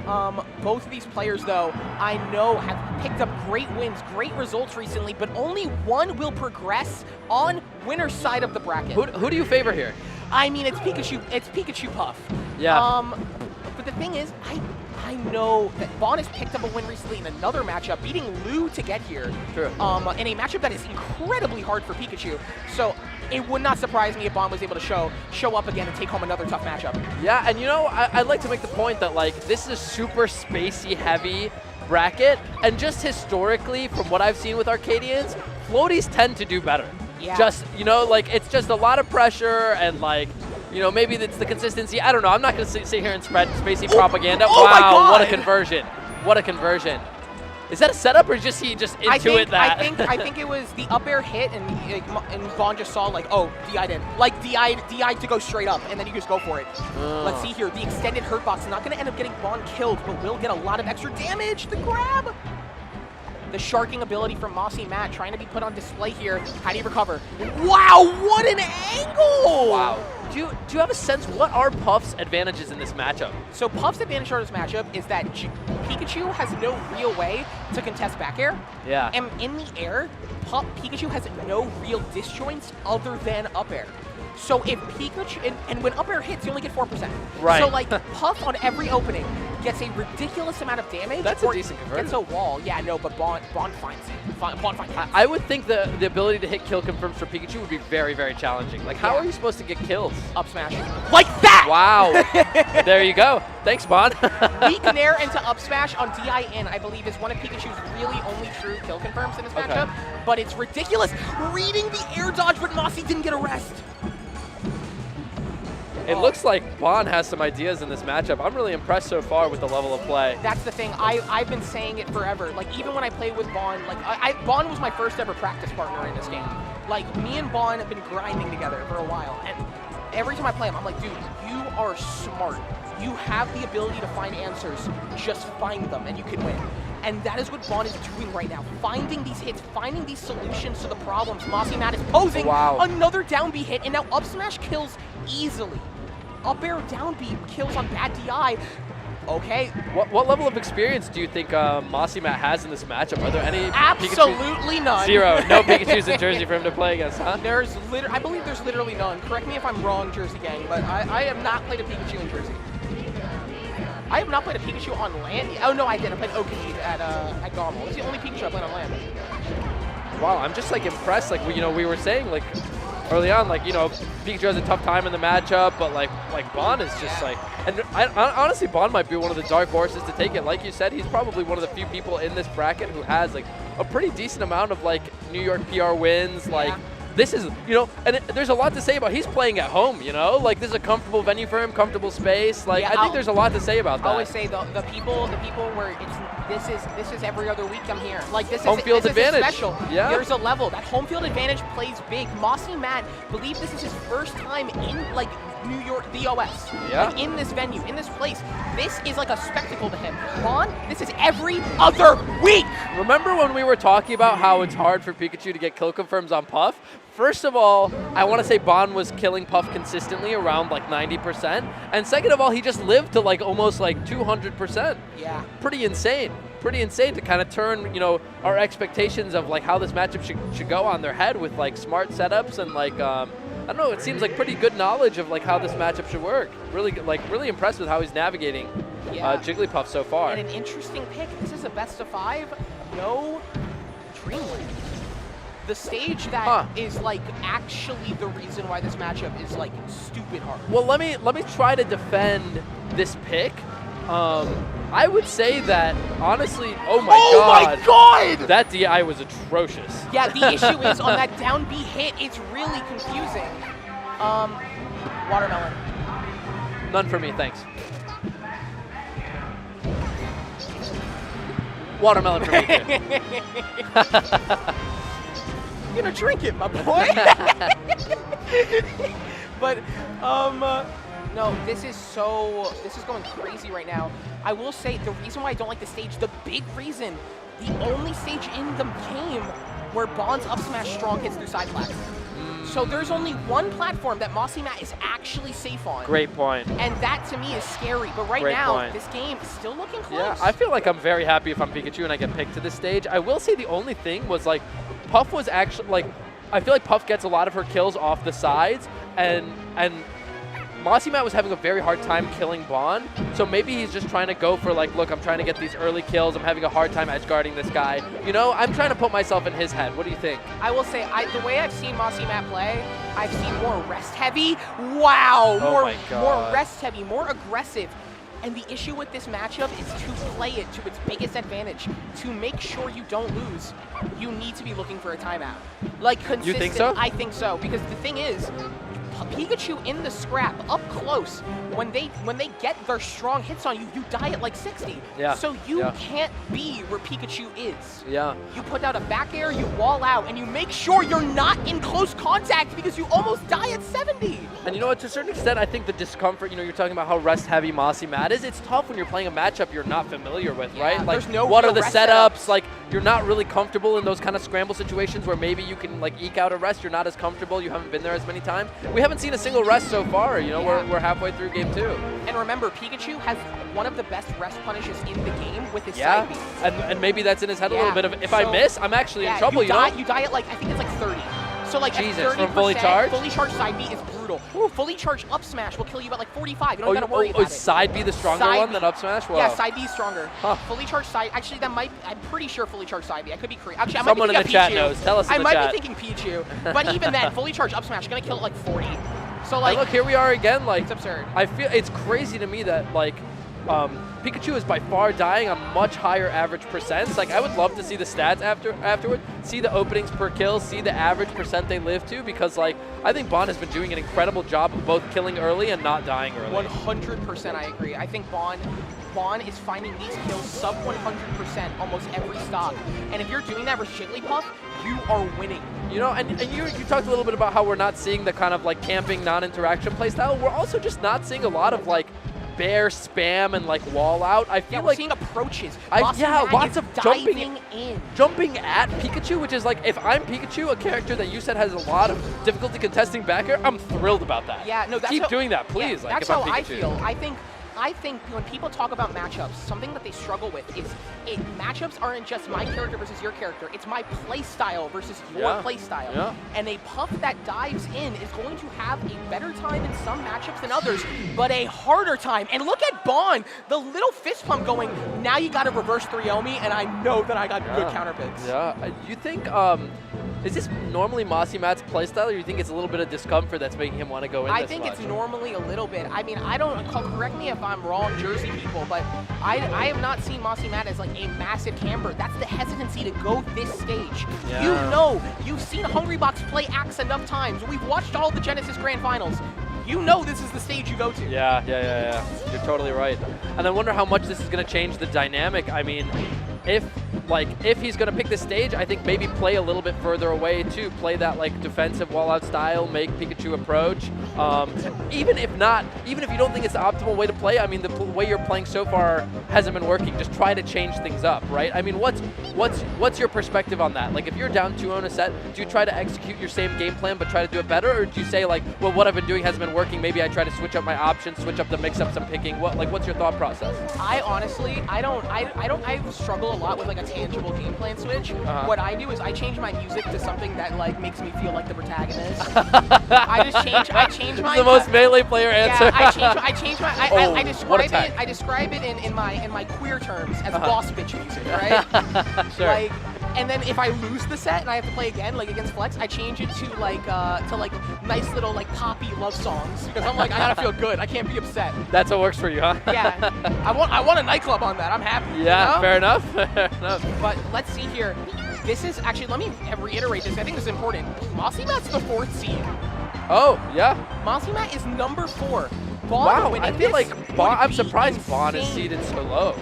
Both of these players, though, I know have picked up great wins, great results recently, but only one will progress on winner's side of the bracket. Who do you favor here? I mean, it's Pikachu. It's Pikachu Puff. Yeah. But the thing is, I know that Bonn has picked up a win recently in another matchup, beating Lou to get here. True. In a matchup that is incredibly hard for Pikachu. So it would not surprise me if Bonn was able to show up again and take home another tough matchup. Yeah, and you know, I'd like to make the point that like this is a super spacey heavy bracket, and just historically, from what I've seen with Arcadians, floaties tend to do better. Yeah. Just, you know, like it's just a lot of pressure and like, you know, maybe it's the consistency. I don't know. I'm not going to sit here and spread spacey propaganda. Oh my wow, God. What a conversion. What a conversion. Is that a setup or just he just intuit that? I think it was the up air hit and Bonn just saw like, oh, DI'd in. Like DI'd to go straight up and then you just go for it. Let's see here. The extended hurt box is not going to end up getting Bonn killed, but will get a lot of extra damage. The grab. The sharking ability from Mossy Matt trying to be put on display here. How do you recover? Wow, what an angle! Wow. Do you have a sense, what are Puff's advantages in this matchup? So Puff's advantage for this matchup is that Pikachu has no real way to contest back air. Yeah. And in the air, Pikachu has no real disjoints other than up air. So if Pikachu, and when up air hits, you only get 4%. Right. So like Puff on every opening gets a ridiculous amount of damage. That's a decent conversion. Gets a wall. Yeah, no, but Bonn finds it. Bonn finds it. I would think the ability to hit kill confirms for Pikachu would be very, very challenging. Like, how are you supposed to get kills? Up smash. Like that! Wow. There you go. Thanks, Bonn. Weak Nair into up smash on DIN, I believe, is one of Pikachu's really only true kill confirms in this matchup. But it's ridiculous. Reading the air dodge, but Mossy didn't get a rest. It looks like Bonn has some ideas in this matchup. I'm really impressed so far with the level of play. That's the thing. I've been saying it forever. Like, even when I played with Bonn, like, Bonn was my first ever practice partner in this game. Like, me and Bonn have been grinding together for a while. And every time I play him, I'm like, dude, you are smart. You have the ability to find answers. Just find them, and you can win. And that is what Bonn is doing right now. Finding these hits, finding these solutions to the problems Mossy Matt is posing. Wow. Another down B hit, and now up smash kills easily. Up air down B kills on bad DI. Okay. What level of experience do you think Mossy Matt has in this matchup? Are there any Absolutely none. Zero. No Pikachus in Jersey for him to play against, huh? I believe there's literally none. Correct me if I'm wrong, Jersey gang, but I have not played a Pikachu in Jersey. I have not played a Pikachu on land. Oh no, I did. I played Oakey at Gommel. It's the only Pikachu I played on land. Wow, I'm just like impressed. Like we were saying like early on, like, you know, Pikachu has a tough time in the matchup, but like Bonn is just like, and honestly, Bonn might be one of the dark horses to take it. Like you said, he's probably one of the few people in this bracket who has like a pretty decent amount of like New York PR wins. Like this is, you know, and there's a lot to say about he's playing at home, you know, like this is a comfortable venue for him, comfortable space. Like I think there's a lot to say about that. I always say the people where this is every other week I'm here. Like this home field advantage. Special. Yeah. There's a level. That home field advantage plays big. Mossy Matt believe this is his first time in like New York, the OS. Yeah. Like, in this venue, in this place. This is like a spectacle to him. Bonn, this is every other week. Remember when we were talking about how it's hard for Pikachu to get kill confirms on Puff? First of all, I want to say Bonn was killing Puff consistently around like 90%. And second of all, he just lived to like almost like 200%. Yeah. Pretty insane. Pretty insane to kind of turn, you know, our expectations of like how this matchup should go on their head with like smart setups and like, I don't know, it seems like pretty good knowledge of like how this matchup should work. Really, really impressed with how he's navigating Jigglypuff so far. And an interesting pick. This is a best of 5. No Dreamland. The stage that is like actually the reason why this matchup is like stupid hard. Well, let me try to defend this pick. I would say that honestly, oh my god, that DI was atrocious. Yeah, the issue is on that down B hit, it's really confusing. Watermelon. None for me, thanks. Watermelon for me too. You're gonna drink it, my boy. But no, this is going crazy right now. I will say the reason why I don't like the stage, the big reason, the only stage in the game where Bonn's up smash strong hits through side flags. So there's only one platform that Mossy Matt is actually safe on. Great point. And that to me is scary. But right now, this game is still looking close. Yeah, I feel like I'm very happy if I'm Pikachu and I get picked to this stage. I will say the only thing was like, Puff was actually like, I feel like Puff gets a lot of her kills off the sides, and Mossy Matt was having a very hard time killing Bonn, so maybe he's just trying to go for like, look, I'm trying to get these early kills, I'm having a hard time edge guarding this guy. You know, I'm trying to put myself in his head. What do you think? I will say, the way I've seen Mossy Matt play, I've seen more rest heavy. Wow, more rest heavy, more aggressive. And the issue with this matchup is to play it to its biggest advantage. To make sure you don't lose, you need to be looking for a timeout. Like consistent. You think so? I think so, because the thing is, Pikachu in the scrap, up close, when they get their strong hits on you, you die at like 60. Yeah. So you can't be where Pikachu is. Yeah. You put out a back air, you wall out, and you make sure you're not in close contact because you almost die at 70. And you know what, to a certain extent, I think the discomfort, you know, you're talking about how rest heavy Mossy Matt is, it's tough when you're playing a matchup you're not familiar with, right? Like, there's no what are real the rest setups? Like, you're not really comfortable in those kind of scramble situations where maybe you can like eke out a rest, you're not as comfortable, you haven't been there as many times. We haven't seen a single rest so far, you know, we're halfway through game 2. And remember, Pikachu has one of the best rest punishes in the game with his side B. And maybe that's in his head a little bit of, if I miss, I'm actually in trouble, you know? You die at like, I think it's like 30. So like Jesus, at 30%, from fully charged? Fully charged side B is brutal. Ooh, fully charged up smash will kill you at like 45. You don't gotta worry about it. Is side B the stronger one than up smash? Well, yeah, side B is stronger. Huh. Fully charged side, actually that might, I'm pretty sure fully charged side B. I could be correct. Actually, I Someone might be in the chat Pichu. knows. Tell us in I the might chat. be thinking Pichu. But even then, fully charged up smash, gonna kill it like 40. So like, and look, here we are again. Like, it's absurd. I feel it's crazy to me that like Pikachu is by far dying a much higher average percents. Like, I would love to see the stats afterward, see the openings per kill, see the average percent they live to, because like I think Bonn has been doing an incredible job of both killing early and not dying early. 100% I agree. I think Bonn is finding these kills sub 100% almost every stock. And if you're doing that with Jigglypuff, you are winning. You know, and you talked a little bit about how we're not seeing the kind of like camping non-interaction playstyle. We're also just not seeing a lot of like bear spam and like wall out. I feel we're like seeing approaches. Lots of jumping at Pikachu, which is like, if I'm Pikachu, a character that you said has a lot of difficulty contesting back air, I'm thrilled about that. Yeah, no, that's keep doing that, please. Yeah, like, that's if I'm how I Pikachu. feel. I think when people talk about matchups, something that they struggle with is matchups aren't just my character versus your character. It's my play style versus your play style. Yeah. And a Puff that dives in is going to have a better time in some matchups than others, but a harder time. And look at Bonn, the little fist pump going, now you got to reverse 3-0 me, and I know that I got good counter picks. Yeah. You think, is this normally Mossy Matt's playstyle, or you think it's a little bit of discomfort that's making him want to go in I think it's normally a little bit. I mean, I don't, correct me if I'm wrong, Jersey people, but I have not seen Mossy Matt as like a massive camper. That's the hesitancy to go this stage. Yeah. You know, you've seen Hungrybox play Axe enough times. We've watched all the Genesis Grand Finals. You know this is the stage you go to. Yeah. You're totally right. And I wonder how much this is going to change the dynamic. I mean, if he's going to pick this stage, I think maybe play a little bit further away too. Play that like defensive wall-out style, make Pikachu approach. Even if not, even if you don't think it's the optimal way to play, I mean, the way you're playing so far hasn't been working. Just try to change things up, right? I mean, what's your perspective on that? Like, if you're down 2-0 in a set, do you try to execute your same game plan but try to do it better, or do you say like, well, what I've been doing hasn't been working, maybe I try to switch up my options, switch up the mix-ups I'm picking? What's your thought process? I honestly, I struggle a lot with like a tangible game plan switch. What I do is I change my music to something that like makes me feel like the protagonist. I change my. This is the most melee player answer. Yeah, I describe it in my queer terms as boss bitch music, right? Sure. Like, and then if I lose the set and I have to play again, like against Flex, I change it to like nice little like poppy love songs, because I'm like, I gotta feel good. I can't be upset. That's what works for you, huh? Yeah. I want a nightclub on that. I'm happy. Yeah, you know? fair enough. Fair enough. But let's see here. This is actually, let me reiterate this. I think this is important. Mossy Matt's the 4th seed. Oh, yeah. Mossy Matt is number 4. Bonn wow, winning I feel this like I'm surprised insane. Bonn is seeded so low.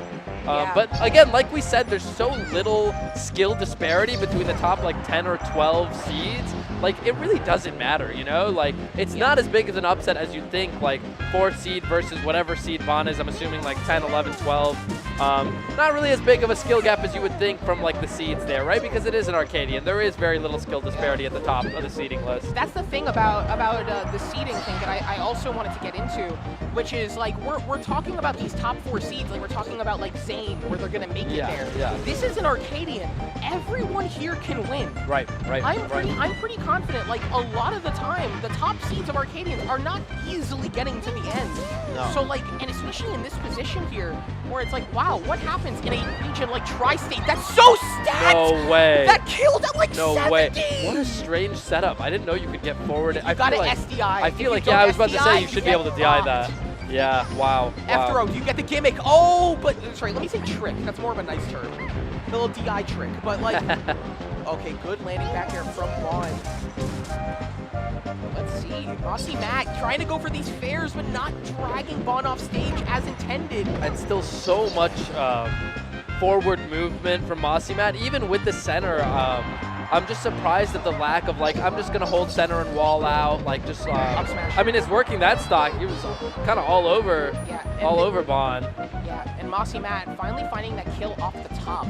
Yeah. But again, like we said, there's so little skill disparity between the top like 10 or 12 seeds. Like, it really doesn't matter, you know? Like, it's not as big of an upset as you'd think, like 4th seed versus whatever seed Bonn is. I'm assuming like 10, 11, 12. Not really as big of a skill gap as you would think from like the seeds there, right? Because it is an Arcadian. There is very little skill disparity at the top of the seeding list. That's the thing about the seeding thing that I also wanted to get into, which is like we're talking about these top 4 seeds, like we're talking about like Zane, where they're gonna make it there. Yeah. This is an Arcadian. Everyone here can win. Right. I'm pretty confident. Like a lot of the time, the top seeds of Arcadians are not easily getting to the end. No. So like, and especially in this position here, where it's like, wow, what happens in a region like Tri-State that's so stacked? No way. That killed at like No 70. way. What a strange setup. I didn't know you could get forward. You got an SDI. I feel like, yeah, I was about to say you should be able to DI that. Yeah, wow. After all, you get the gimmick. Oh, but sorry, let me say trick. That's more of a nice term. The little DI trick. But like, okay, good landing back here from bonn. Let's see. Mossy Matt trying to go for these fairs, but not dragging bonn off stage as intended. And still so much forward movement from Mossy Matt, even with the center. I'm just surprised at the lack of like, I'm just going to hold center and wall out, like just, Up smash. I mean, it's working that stock. He was kind of all over, over bonn. Yeah, and Mossy Matt finally finding that kill off the top.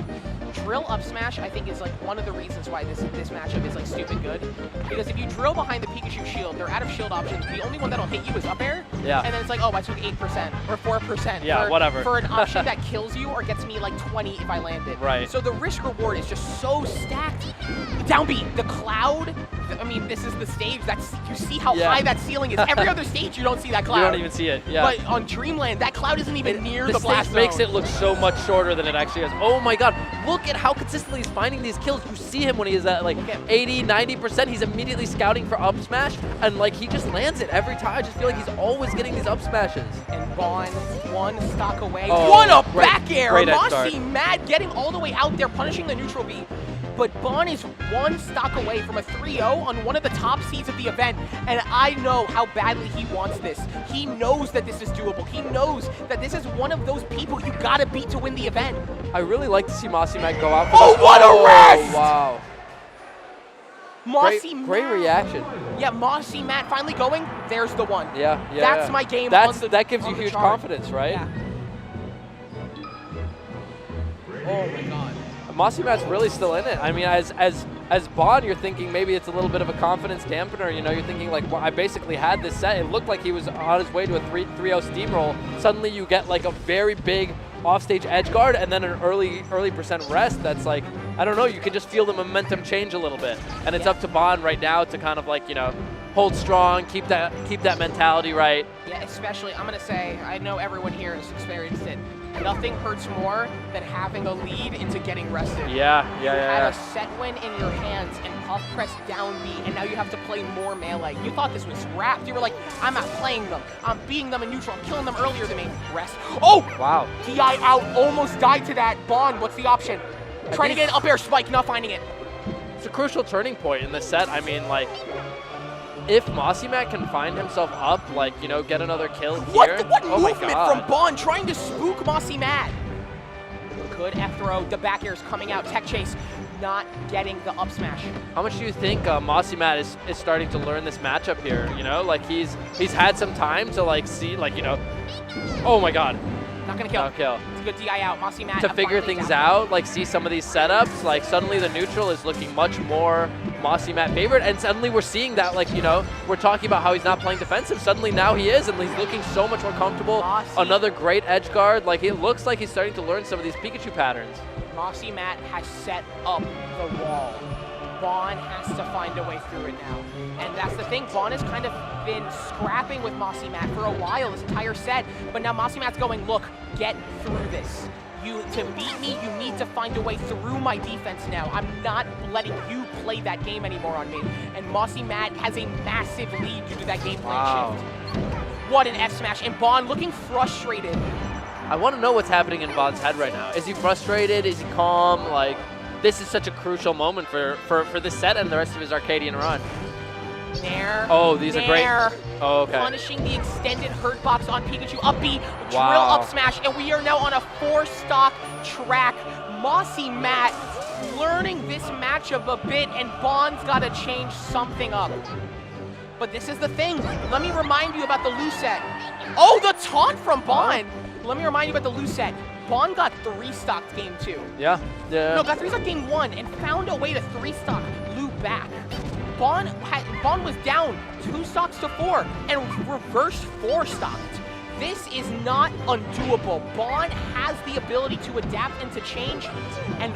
Drill up smash, I think, is like one of the reasons why this matchup is like stupid good. Because if you drill behind the Pikachu shield, they're out of shield options. The only one that'll hit you is up air. Yeah. And then it's like, oh, I took 8% or 4%. Yeah, whatever. For an option that kills you or gets me like 20 if I land it. Right. So the risk reward is just so stacked. Down B, the cloud. I mean, this is the stage. You see how high that ceiling is. Every other stage, you don't see that cloud. You don't even see it. Yeah. But on Dreamland, that cloud isn't even near the blast stage makes zone. it look so much shorter than it actually is. Oh my god, look at how consistently he's finding these kills. You see him when he is at like 80, 90%. He's immediately scouting for up smash, and like he just lands it every time. I just feel like he's always getting these up smashes. And bonn, one stock away. Oh, what a back air! Great Mossy Mad getting all the way out there, punishing the neutral B. But bonn is one stock away from a 3-0 on one of the top seeds of the event, and I know how badly he wants this. He knows that this is doable. He knows that this is one of those people you gotta beat to win the event. I really like to see Mossy Matt go out for Oh, what a rest! Wow. Mossy great reaction. Yeah, Mossy Matt finally going. There's the one. Yeah. That's my game. That gives you huge confidence, right? Yeah. Oh my god. Mossy Matt's really still in it. I mean, as bonn, you're thinking maybe it's a little bit of a confidence dampener. You know, you're thinking like, well, I basically had this set. It looked like he was on his way to a 3-0 steamroll. Suddenly, you get like a very big offstage edge guard and then an early percent rest. That's like, I don't know. You can just feel the momentum change a little bit, and it's up to bonn right now to kind of like, you know, hold strong, keep that mentality right. Yeah, especially I'm gonna say, I know everyone here has experienced it. Nothing hurts more than having a lead into getting rested. Yeah. You had a set win in your hands and puff press down B, and now you have to play more melee. You thought this was wrapped. You were like, I'm not playing them. I'm beating them in neutral. I'm killing them earlier than me. Rest. Oh! Wow. DI out. Almost died to that. bonn, what's the option? Trying to get an up air spike, not finding it. It's a crucial turning point in the set. I mean, like, if Mossy Matt can find himself up, like, you know, get another kill here. What oh movement my God. from bonn trying to spook Mossy Matt? Good F throw. The back air is coming out. Tech chase, not getting the up smash. How much do you think Mossy Matt is starting to learn this matchup here? You know, like he's had some time to like see, like, you know, oh my God. Not gonna kill. No kill. It's a good DI out. Mossy Matt To figure things out, like see some of these setups, like suddenly the neutral is looking much more Mossy Matt favorite, and suddenly we're seeing that, like, you know, we're talking about how he's not playing defensive. Suddenly now he is, and he's looking so much more comfortable. Another great edge guard. Like, it looks like he's starting to learn some of these Pikachu patterns. Mossy Matt has set up the wall. bonn has to find a way through it now. And that's the thing, bonn has kind of been scrapping with Mossy Matt for a while, this entire set, but now Mossy Matt's going, look, get through this. To beat me, you need to find a way through my defense now. I'm not letting you play that game anymore on me. And Mossy Matt has a massive lead due to that game plan shift. What an F smash, and bonn looking frustrated. I want to know what's happening in Bonn's head right now. Is he frustrated? Is he calm? Like, this is such a crucial moment for this set and the rest of his Arcadian run. Nair. Oh, these are great. Oh, okay. Punishing the extended hurt box on Pikachu. Up B, drill up smash, and we are now on a 4-stock track. Mossy Matt learning this matchup a bit, and Bonn's got to change something up. But this is the thing. Let me remind you about the Lucette. Oh, the taunt from Bonn. Let me remind you about the Lucette. Bonn got 3-stocked game 2. Yeah. Yeah. No, got 3-stocked game 1 and found a way to 3-stock Lou back. Bonn was down 2 stocks to 4 and reverse 4-stocked. This is not undoable. Bonn has the ability to adapt and to change, and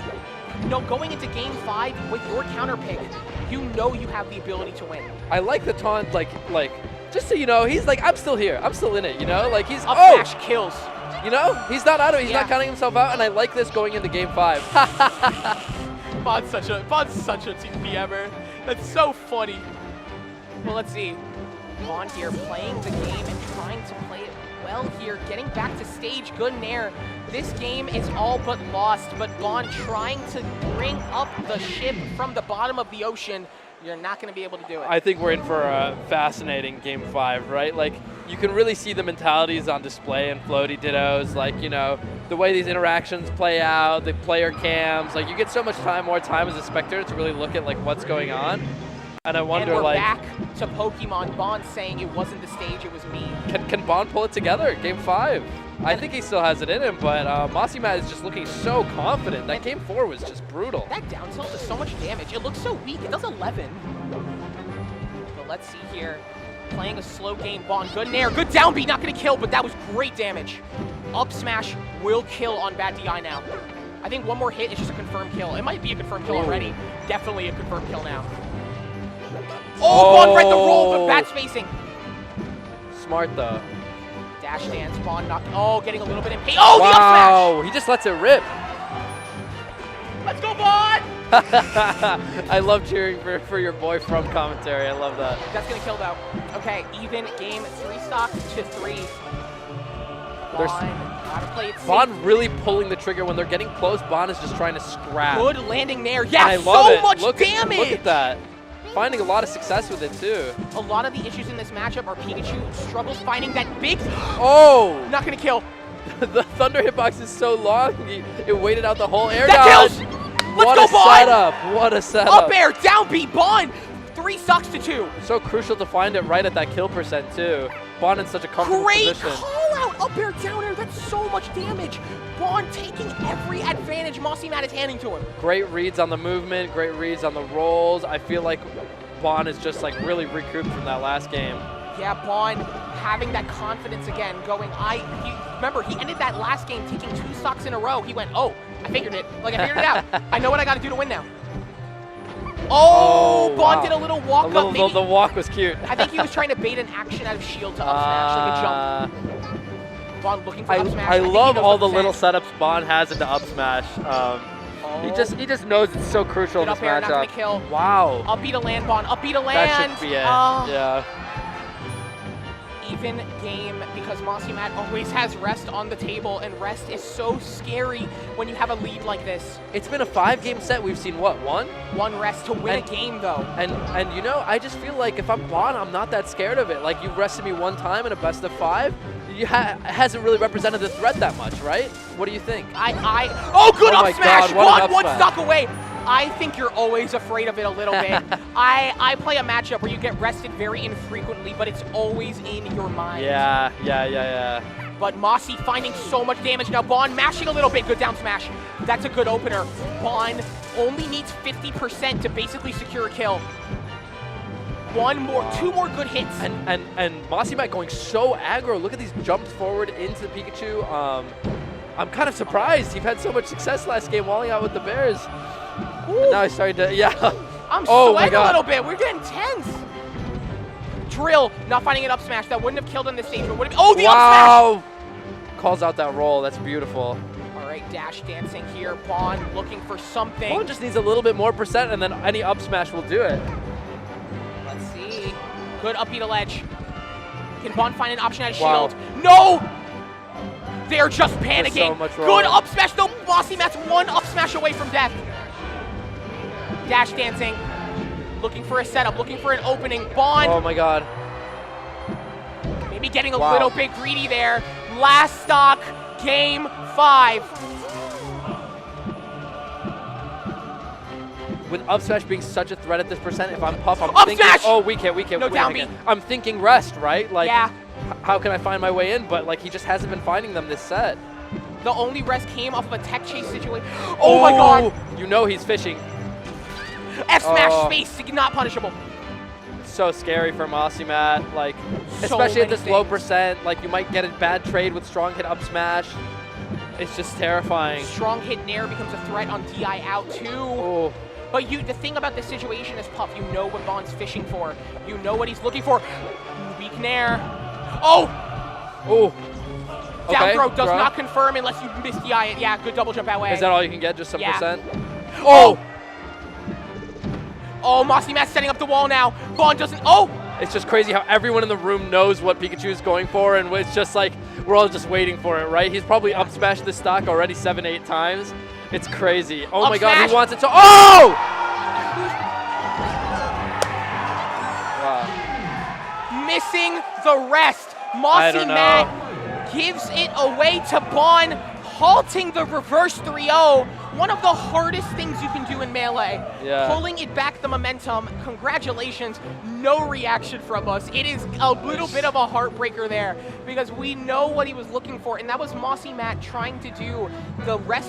going into game 5 with your counter pick, you know you have the ability to win. I like the taunt, like just so you know, he's like, I'm still here, I'm still in it, you know, like he's Up smash kills. You know, he's not out of it, he's not counting himself out, and I like this going into game 5. Bonn's such a TPMer. That's so funny. Well, let's see. Bonn here playing the game and trying to play it well here, getting back to stage, good nair. This game is all but lost, but Bonn trying to bring up the ship from the bottom of the ocean. You're not going to be able to do it. I think we're in for a fascinating game 5, right? Like, you can really see the mentalities on display in Floaty Dittos, like, you know, the way these interactions play out, the player cams, like, you get so much more time as a spectator to really look at, like, what's going on. And I wonder, and we're like, back to Pokemon. Bonn saying it wasn't the stage, it was me. Can Bonn pull it together in game 5? I think he still has it in him, but Mossy Matt is just looking so confident. That game 4 was just brutal. That down tilt does so much damage. It looks so weak. It does 11. But let's see here. Playing a slow game. Bonn, good nair, good down B. Not going to kill, but that was great damage. Up smash will kill on bad DI now. I think one more hit is just a confirmed kill. It might be a confirmed kill already. Definitely a confirmed kill now. Oh, Bonn read the roll, but bad spacing. Smart, though. Dash dance, Bonn knocked. Oh, getting a little bit impatient. Oh, the up smash! Wow, he just lets it rip. Let's go, Bonn! I love cheering for your boy from commentary. I love that. That's going to kill, though. Okay, even game 3 stock to 3. Gotta play it safe. Bonn really pulling the trigger when they're getting close. Bonn is just trying to scrap. Good landing there. Yeah, I love so much damage. Look at that. finding a lot of success with it, too. A lot of the issues in this matchup are Pikachu struggles finding that big... Oh! Not going to kill. The Thunder hitbox is so long, it waited out the whole air dodge. That kills! What Let's a go, Bonn! setup! What a setup! Up air, down B, Bonn! 3 sucks to 2. So crucial to find it right at that kill percent, too. Bonn in such a comfortable position. Great call out! Up air, down air, that's so much damage. Bonn taking every advantage Mossy Matt is handing to him. Great reads on the movement, great reads on the rolls. I feel like Bonn is just like really recouped from that last game. Yeah, Bonn having that confidence again, going, remember, he ended that last game taking 2 stocks in a row. He went, oh, I figured it. Like, I figured it out. I know what I got to do to win now. Oh, Bonn did a little walk up. Maybe, the walk was cute. I think he was trying to bait an action out of shield to up smash, like a jump. Bonn looking for up smash. I love all the little setups Bonn has into up smash. He just knows it's so crucial in this up air, matchup. Not gonna kill. Wow. Up B to land, Bonn. Up B to land. That should be it. Yeah. Even game because Mossy Matt always has rest on the table, and rest is so scary when you have a lead like this. It's been a 5-game set. We've seen what, one? One rest to win a game though. And you know, I just feel like if I'm Bonn, I'm not that scared of it. Like, you've rested me one time in a best of 5. It hasn't really represented the threat that much, right? What do you think? Oh, good up smash! God, one stock away. I think you're always afraid of it a little bit. I play a matchup where you get rested very infrequently, but it's always in your mind. Yeah. But Mossy finding so much damage now. Bonn mashing a little bit. Good down smash. That's a good opener. Bonn only needs 50% to basically secure a kill. 2 more good hits. And Mossy Matt going so aggro. Look at these jumps forward into the Pikachu. I'm kind of surprised. You've had so much success last game walling out with the Bears. And now he's starting to, I'm sweating a little bit. We're getting tense. Drill, not finding an up smash. That wouldn't have killed on this stage. But the up smash! Calls out that roll. That's beautiful. All right, dash dancing here. Bonn looking for something. Bonn just needs a little bit more percent, and then any up smash will do it. Let's see. Good up B to ledge. Can Bonn find an option out of shield? No! They're just panicking. So much good up smash. No, Mossy Matt's 1 up smash away from death. Dash dancing. Looking for a setup. Looking for an opening. Bonn. Oh my god. Maybe getting a little bit greedy there. Last stock, game 5. With up smash being such a threat at this percent, if I'm Puff, I'm up thinking, smash! oh, we can't. No down B. I'm thinking rest, right? Like, yeah. How can I find my way in? But like, he just hasn't been finding them this set. The only rest came off of a tech chase situation. Oh my god! You know he's fishing. F smash space, not punishable. So scary for Mossy Matt, like, So especially at many this low things. percent, like you might get a bad trade with strong hit up smash. It's just terrifying. Strong hit nair becomes a threat on DI out too. Oh. But the thing about this situation is, Puff, you know what Bond's fishing for. You know what he's looking for. Weak nair. Oh! Oh. Down Okay, throw does throw. not confirm unless you miss DI it. Yeah, good double jump that way. Is that all you can get, just some Yeah. percent? Oh! Oh, Mossy Matt's setting up the wall now. Bond doesn't, oh! It's just crazy how everyone in the room knows what Pikachu is going for, and it's just like, we're all just waiting for it, right? He's probably up smashed this stock already 7-8 times. It's crazy. Oh Up my god, smash. he wants it to, oh! Wow. Missing the rest. I Mossy don't know. Matt gives it away to Bond, halting the reverse 3-0. One of the hardest things you can do in Melee. Yeah. Pulling it back the momentum. Congratulations. No reaction from us. It is a little bit of a heartbreaker there because we know what he was looking for, and that was Mossy Matt trying to do the rest